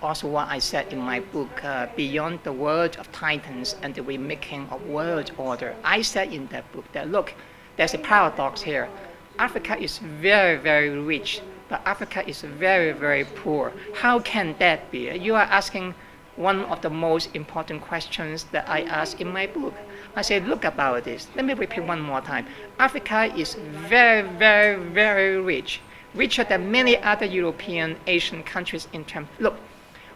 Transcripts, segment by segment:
Also, what I said in my book, Beyond the World of Titans and the Remaking of World Order, I said in that book that look, there's a paradox here. Africa is very, very rich, but Africa is very, very poor. How can that be? You are asking one of the most important questions that I ask in my book. I say, look about this. Let me repeat one more time. Africa is very, very, very rich, richer than many other European, Asian countries in terms. Look,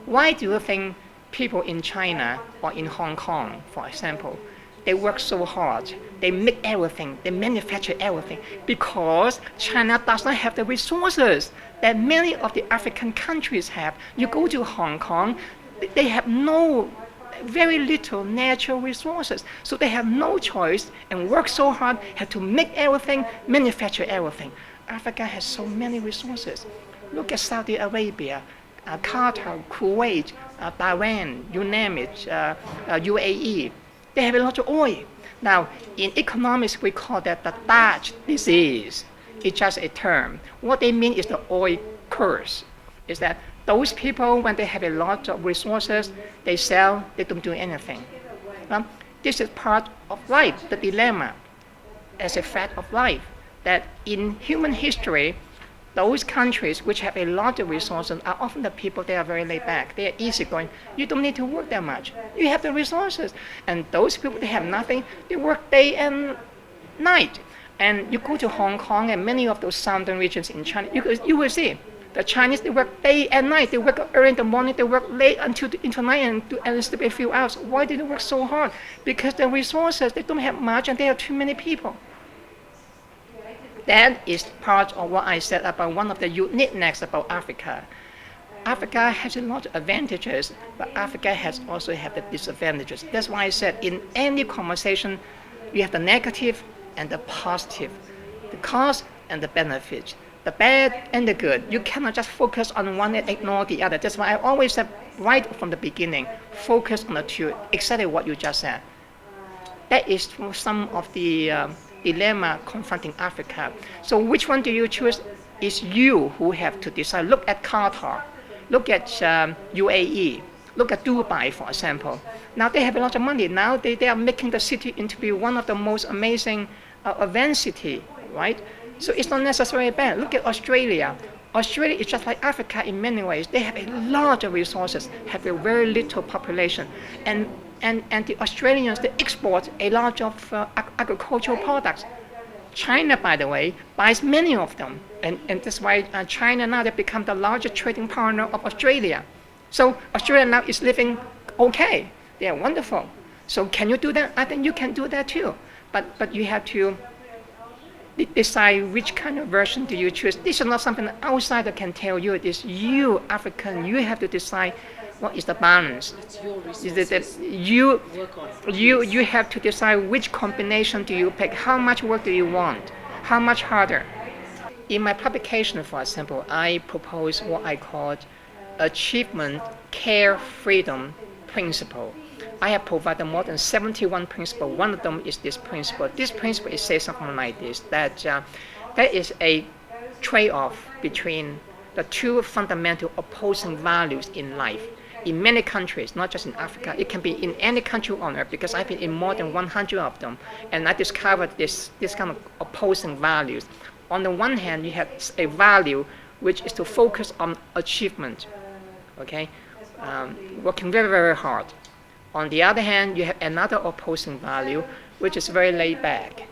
why do you think people in China or in Hong Kong, for example, they work so hard? They make everything, they manufacture everything because China does not have the resources that many of the African countries have. You go to Hong Kong, they have very little natural resources. So they have no choice and work so hard, have to make everything, manufacture everything. Africa has so many resources. Look at Saudi Arabia, Qatar, Kuwait, Bahrain, you name it, UAE. They have a lot of oil. Now, in economics, we call that the Dutch disease. It's just a term. What they mean is the oil curse. Is that those people, when they have a lot of resources, they sell, they don't do anything. This is part of life, the dilemma, as a fact of life, that in human history, those countries which have a lot of resources are often the people they are very laid back. They are easygoing. You don't need to work that much. You have the resources. And those people, they have nothing. They work day and night. And you go to Hong Kong and many of those southern regions in China, you will see the Chinese, they work day and night. They work early in the morning. They work late into night and sleep a few hours. Why do they work so hard? Because the resources, they don't have much and they have too many people. That is part of what I said about one of the uniqueness about Africa. Africa has a lot of advantages, but Africa has also have the disadvantages. That's why I said in any conversation, you have the negative and the positive, the cost and the benefit, the bad and the good. You cannot just focus on one and ignore the other. That's why I always said right from the beginning, focus on the two, exactly what you just said. That is some of the dilemma confronting Africa. So which one do you choose? It's you who have to decide. Look at Qatar, look at UAE, look at Dubai, for example. Now they have a lot of money. Now they are making the city into be one of the most amazing event city, right? So it's not necessarily bad. Look at Australia. Australia is just like Africa in many ways. They have a lot of resources, have a very little population, and the Australians, they export a lot of agricultural products. China, by the way, buys many of them, and that's why China now, they become the largest trading partner of Australia. So Australia now is living okay. They are wonderful. So can you do that? I think you can do that too. But you have to decide which kind of version do you choose. This is not something an outsider can tell you. It is you, African. You have to decide what is the balance. It's your resources. You have to decide which combination do you pick. How much work do you want? How much harder? In my publication, for example, I propose what I call achievement care freedom principle. I have provided more than 71 principles. One of them is this principle. This principle says something like this, that there is a trade-off between the two fundamental opposing values in life. In many countries, not just in Africa, it can be in any country on earth, because I've been in more than 100 of them, and I discovered this kind of opposing values. On the one hand, you have a value which is to focus on achievement, okay, working very, very hard. On the other hand, you have another opposing value, which is very laid back.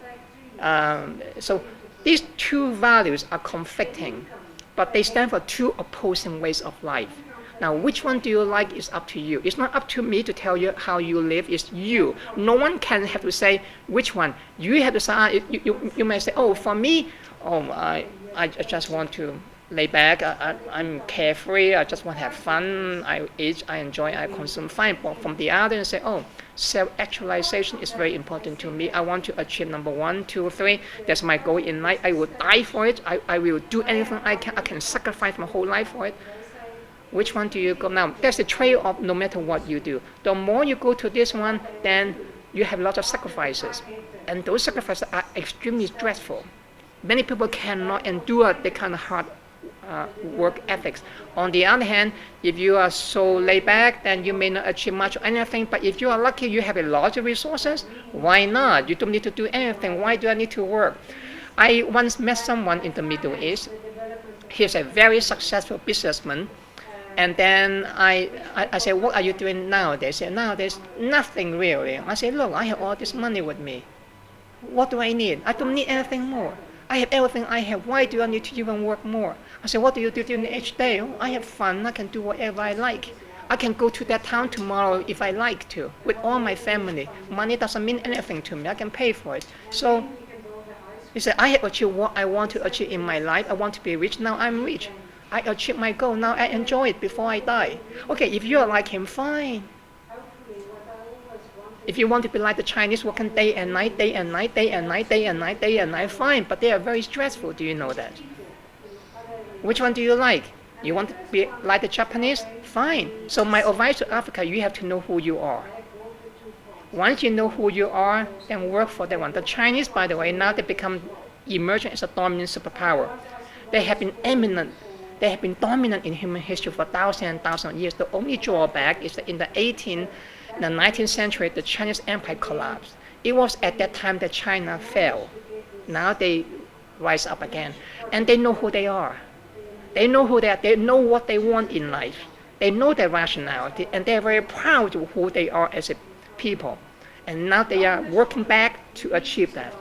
So these two values are conflicting, but they stand for two opposing ways of life. Now, which one do you like is up to you. It's not up to me to tell you how you live. It's you. No one can have to say which one. You have to say. You may say, oh, for me, I just want to lay back, I'm carefree, I just want to have fun, I eat, I enjoy, I consume, fine. But from the other, and say, oh, self-actualization is very important to me. I want to achieve number 1, 2, 3. That's my goal in life. I will die for it. I will do anything I can sacrifice my whole life for it. Which one do you go now? There's a trade-off no matter what you do. The more you go to this one, then you have a lot of sacrifices. And those sacrifices are extremely stressful. Many people cannot endure the kind of hard work ethics. On the other hand, if you are so laid back, then you may not achieve much of anything. But if you are lucky, you have a lot of resources. Why not? You don't need to do anything. Why do I need to work? I once met someone in the Middle East. He's a very successful businessman. And then I said, what are you doing now? They said, now there's nothing really. I said, look, I have all this money with me. What do I need? I don't need anything more. I have everything I have. Why do I need to even work more? I said, what do you do during each day? Oh, I have fun. I can do whatever I like. I can go to that town tomorrow if I like to, with all my family. Money doesn't mean anything to me. I can pay for it. So he said, I have achieved what I want to achieve in my life. I want to be rich. Now I'm rich. I achieved my goal. Now I enjoy it before I die. Okay, if you're like him, fine. If you want to be like the Chinese working day and night, day and night, day and night, day and night, day and night, fine. But they are very stressful. Do you know that? Which one do you like? You want to be like the Japanese? Fine. So my advice to Africa, you have to know who you are. Once you know who you are, then work for that one. The Chinese, by the way, now they become emerging as a dominant superpower. They have been eminent. They have been dominant in human history for thousands and thousands of years. The only drawback is that in the 19th century, the Chinese empire collapsed. It was at that time that China fell. Now they rise up again. And they know who they are. They know who they are. They know what they want in life. They know their rationality, and they're very proud of who they are as a people. And now they are working back to achieve that.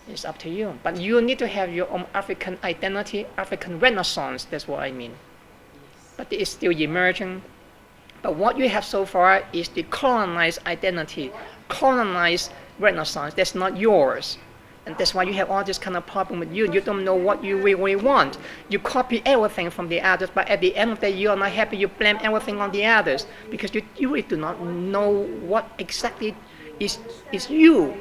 It's up to you. But you need to have your own African identity, African renaissance. That's what I mean. But it is still emerging. But what you have so far is the colonized identity, colonized renaissance. That's not yours. And that's why you have all this kind of problem with you. You don't know what you really want. You copy everything from the others, but at the end of the day, you are not happy. You blame everything on the others because you really do not know what exactly is you.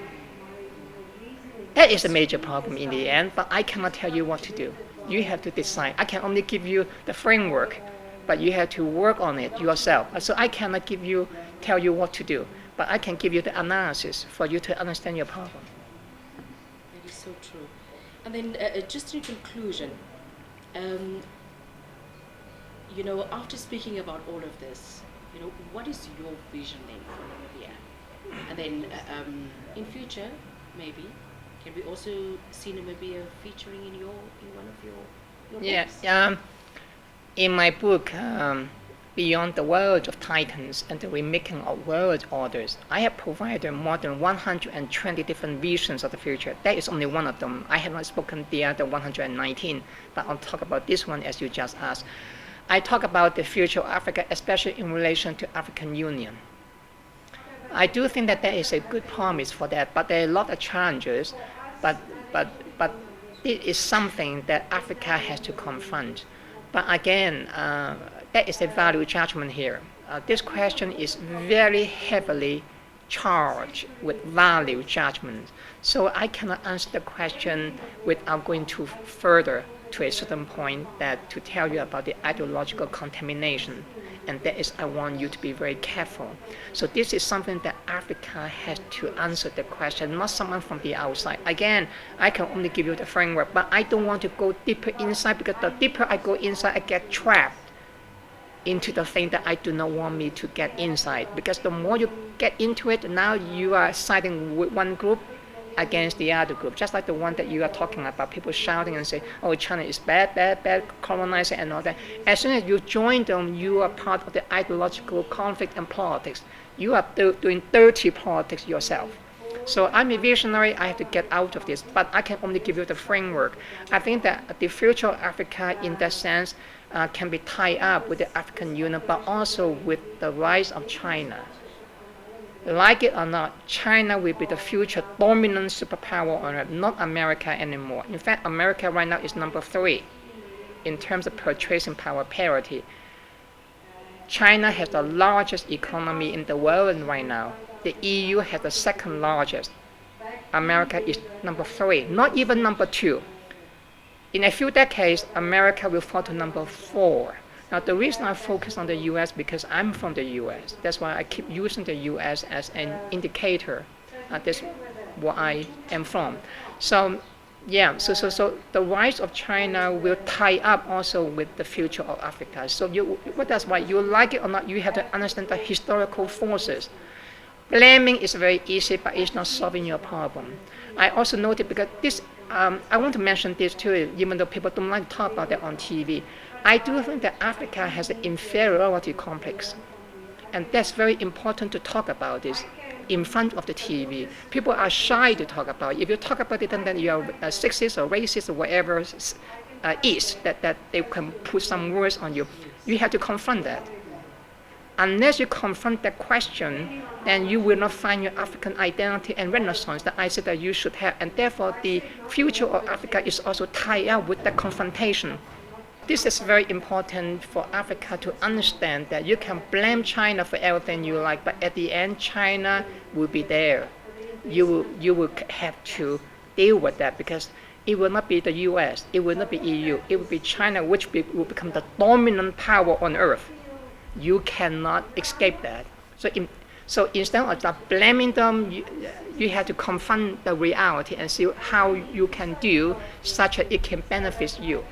That is a major problem in the end, but I cannot tell you what to do. You have to decide. I can only give you the framework, but you have to work on it yourself. So I cannot tell you what to do, but I can give you the analysis for you to understand your problem. That is so true. And then just in conclusion, after speaking about all of this, what is your vision then for Namibia? And then in future, maybe, can we also see Namibia featuring in one of your books? Yeah. In my book, Beyond the World of Titans and the Remaking of World Orders, I have provided more than 120 different visions of the future. That is only one of them. I have not spoken the other 119, but I'll talk about this one as you just asked. I talk about the future of Africa, especially in relation to African Union. I do think that there is a good promise for that, but there are a lot of challenges. But it is something that Africa has to confront. But again, that is a value judgment here. This question is very heavily charged with value judgment. So I cannot answer the question without going too further to a certain point that to tell you about the ideological contamination. And that is, I want you to be very careful. So this is something that Africa has to answer the question, not someone from the outside. Again, I can only give you the framework, but I don't want to go deeper inside because the deeper I go inside, I get trapped into the thing that I do not want me to get inside. Because the more you get into it, now you are siding with one group against the other group, just like the one that you are talking about, people shouting and say, oh, China is bad, colonizing and all that. As soon as you join them, you are part of the ideological conflict and politics. You are doing dirty politics yourself. So I'm a visionary, I have to get out of this, but I can only give you the framework. I think that the future of Africa in that sense can be tied up with the African Union, but also with the rise of China. Like it or not, China will be the future dominant superpower on Earth, not America anymore. In fact, America right now is number 3 in terms of purchasing power parity. China has the largest economy in the world right now. The EU has the second largest. America is number 3, not even number 2. In a few decades, America will fall to number 4. Now, the reason I focus on the U.S. because I'm from the U.S. That's why I keep using the U.S. as an indicator. That's where I am from. So Yeah, so the rise of China will tie up also with the future of Africa. So what that's why you like it or not, you have to understand the historical forces. Blaming is very easy, but it's not solving your problem. I also noted because this, I want to mention this too, even though people don't like to talk about that on TV. I do think that Africa has an inferiority complex. And that's very important to talk about this in front of the TV. People are shy to talk about it. If you talk about it, then you are sexist or racist or whatever is that they can put some words on you. You have to confront that. Unless you confront that question, then you will not find your African identity and renaissance that I said that you should have. And therefore, the future of Africa is also tied up with that confrontation. This is very important for Africa to understand that you can blame China for everything you like, but at the end, China will be there. You will have to deal with that because it will not be the US, it will not be EU, it will be China which will become the dominant power on earth. You cannot escape that. So instead of just blaming them, you have to confront the reality and see how you can do such that it can benefit you.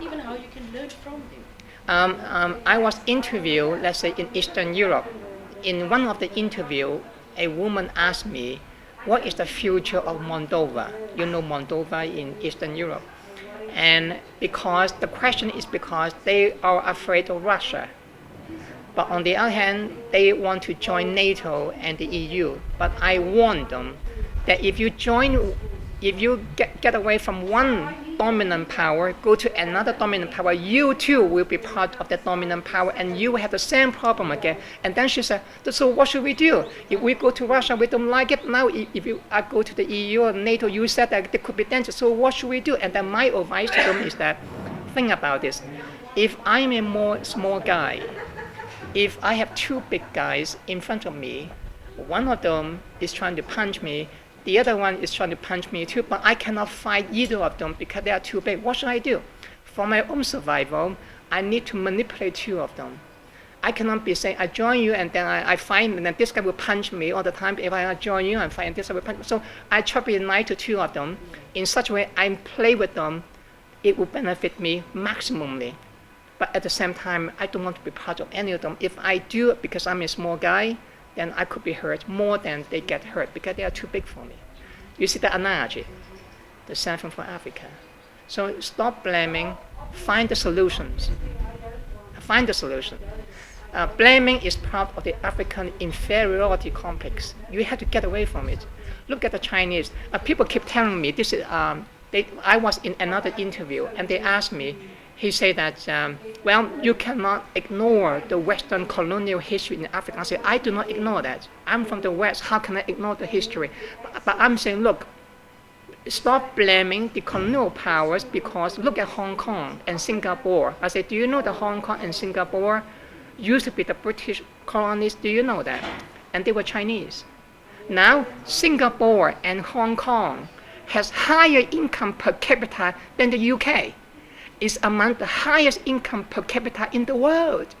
Even how you can learn from him. I was interviewed, let's say, in Eastern Europe. In one of the interview, a woman asked me, what is the future of Moldova? You know Moldova in Eastern Europe. And because the question is because they are afraid of Russia. But on the other hand, they want to join NATO and the EU. But I warn them that if you get away from one dominant power, go to another dominant power, you too will be part of that dominant power and you will have the same problem again. And then she said, so what should we do? If we go to Russia, we don't like it. Now if I go to the EU or NATO, you said that there could be danger. So what should we do? And then my advice to them is that, think about this. If I'm a more small guy, if I have two big guys in front of me, one of them is trying to punch me, the other one is trying to punch me too, but I cannot fight either of them because they are too big. What should I do? For my own survival, I need to manipulate two of them. I cannot be saying, I join you and then I fight and then this guy will punch me all the time. If I join you and fight and this guy will punch me. So I try to unite the two of them. In such a way, I play with them. It will benefit me maximally. But at the same time, I don't want to be part of any of them. If I do it because I'm a small guy, then I could be hurt more than they get hurt because they are too big for me. You see the analogy, the same thing for Africa. So stop blaming, find the solutions. Find the solution. Blaming is part of the African inferiority complex. You have to get away from it. Look at the Chinese. People keep telling me this is. I was in another interview and they asked me. He said that, well, you cannot ignore the Western colonial history in Africa. I said, I do not ignore that. I'm from the West. How can I ignore the history? But I'm saying, look, stop blaming the colonial powers because look at Hong Kong and Singapore. I said, do you know that Hong Kong and Singapore used to be the British colonies? Do you know that? And they were Chinese. Now, Singapore and Hong Kong has higher income per capita than the UK. Is among the highest income per capita in the world.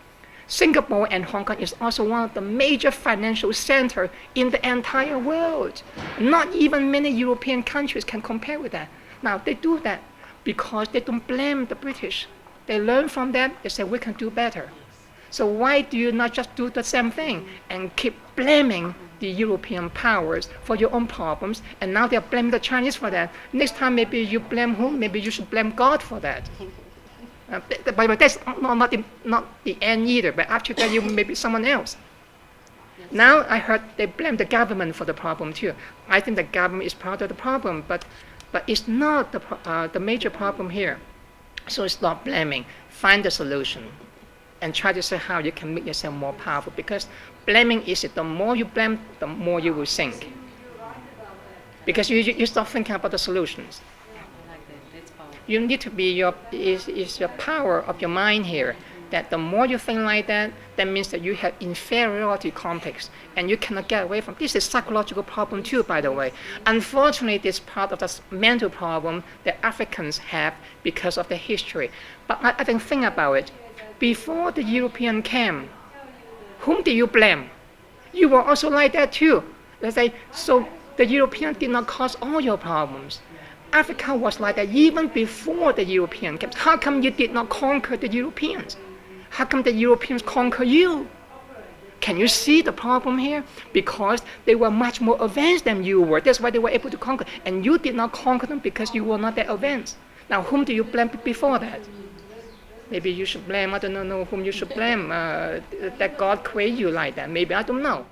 Singapore and Hong Kong is also one of the major financial centers in the entire world. Not even many European countries can compare with that. Now, they do that because they don't blame the British. They learn from that, they say, we can do better. So why do you not just do the same thing and keep blaming the European powers for your own problems, and now they're blaming the Chinese for that. Next time, maybe you blame whom? Maybe you should blame God for that. But that's not the end either, but after that, you maybe someone else. Yes. Now I heard they blame the government for the problem too. I think the government is part of the problem, but it's not the major problem here. So stop blaming, find the solution, and try to see how you can make yourself more powerful, because blaming is the more you blame, the more you will sink. Because you stop thinking about the solutions. I like that. That's powerful. You need to be is your power of your mind here. That the more you think like that, that means that you have inferiority complex, and you cannot get away from. This is a psychological problem too, by the way. Unfortunately, this part of the mental problem that Africans have because of the history. But I think about it. Before the European came, whom do you blame? You were also like that too. Let's say, so the European did not cause all your problems. Africa was like that even before the European came. How come you did not conquer the Europeans? How come the Europeans conquer you? Can you see the problem here? Because they were much more advanced than you were. That's why they were able to conquer. And you did not conquer them because you were not that advanced. Now, whom do you blame before that? Maybe you should blame, I don't know whom you should blame, that God created you like that. Maybe, I don't know.